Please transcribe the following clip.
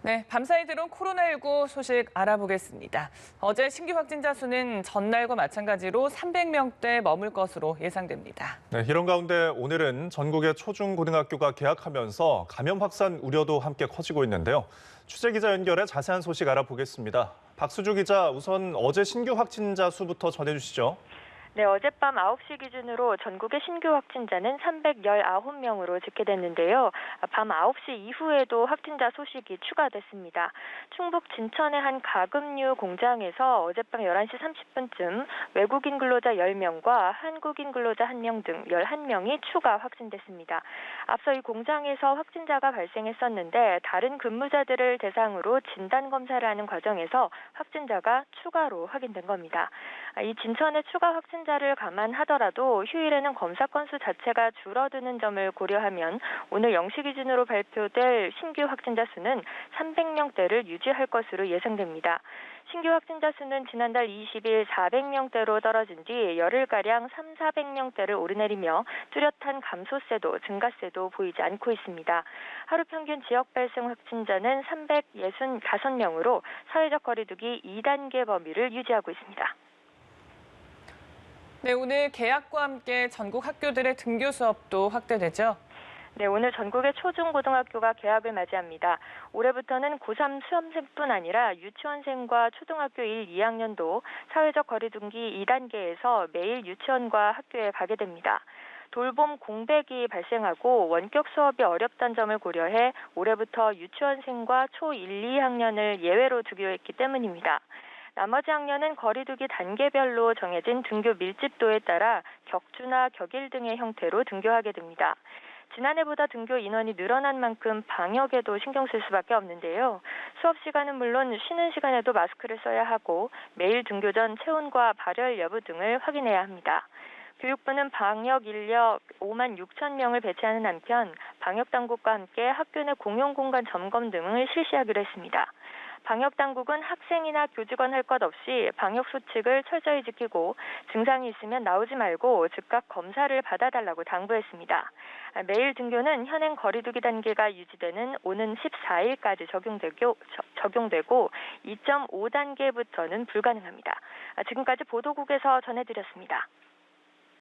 네, 밤사이 들어온 코로나19 소식 알아보겠습니다. 어제 신규 확진자 수는 전날과 마찬가지로 300명대 머물 것으로 예상됩니다. 네, 이런 가운데 오늘은 전국의 초중고등학교가 개학하면서 감염 확산 우려도 함께 커지고 있는데요. 취재기자 연결해 자세한 소식 알아보겠습니다. 박수주 기자, 우선 어제 신규 확진자 수부터 전해주시죠. 네, 어젯밤 9시 기준으로 전국의 신규 확진자는 319명으로 집계됐는데요. 밤 9시 이후에도 확진자 소식이 추가됐습니다. 충북 진천의 한 가금류 공장에서 어젯밤 11시 30분쯤 외국인 근로자 10명과 한국인 근로자 1명 등 11명이 추가 확진됐습니다. 앞서 이 공장에서 확진자가 발생했었는데 다른 근무자들을 대상으로 진단검사를 하는 과정에서 확진자가 추가로 확인된 겁니다. 이 진천의 추가 확진자를 감안하더라도 휴일에는 검사 건수 자체가 줄어드는 점을 고려하면 오늘 0시 기준으로 발표될 신규 확진자 수는 300명대를 유지할 것으로 예상됩니다. 신규 확진자 수는 지난달 20일 400명대로 떨어진 뒤 열흘가량 3,400명대를 오르내리며 뚜렷한 감소세도 증가세도 보이지 않고 있습니다. 하루 평균 지역 발생 확진자는 365명으로 사회적 거리두기 2단계 범위를 유지하고 있습니다. 네, 오늘 개학과 함께 전국 학교들의 등교 수업도 확대되죠. 네, 오늘 전국의 초중고등학교가 개학을 맞이합니다. 올해부터는 고3 수험생뿐 아니라 유치원생과 초등학교 1, 2학년도 사회적 거리두기 2단계에서 매일 유치원과 학교에 가게 됩니다. 돌봄 공백이 발생하고 원격 수업이 어렵다는 점을 고려해 올해부터 유치원생과 초 1, 2학년을 예외로 두기로 했기 때문입니다. 나머지 학년은 거리두기 단계별로 정해진 등교 밀집도에 따라 격주나 격일 등의 형태로 등교하게 됩니다. 지난해보다 등교 인원이 늘어난 만큼 방역에도 신경 쓸 수밖에 없는데요. 수업 시간은 물론 쉬는 시간에도 마스크를 써야 하고 매일 등교 전 체온과 발열 여부 등을 확인해야 합니다. 교육부는 방역 인력 5만 6천 명을 배치하는 한편 방역당국과 함께 학교 내 공용공간 점검 등을 실시하기로 했습니다. 방역당국은 학생이나 교직원 할 것 없이 방역수칙을 철저히 지키고 증상이 있으면 나오지 말고 즉각 검사를 받아달라고 당부했습니다. 매일 등교는 현행 거리두기 단계가 유지되는 오는 14일까지 적용되고 2.5단계부터는 불가능합니다. 지금까지 보도국에서 전해드렸습니다.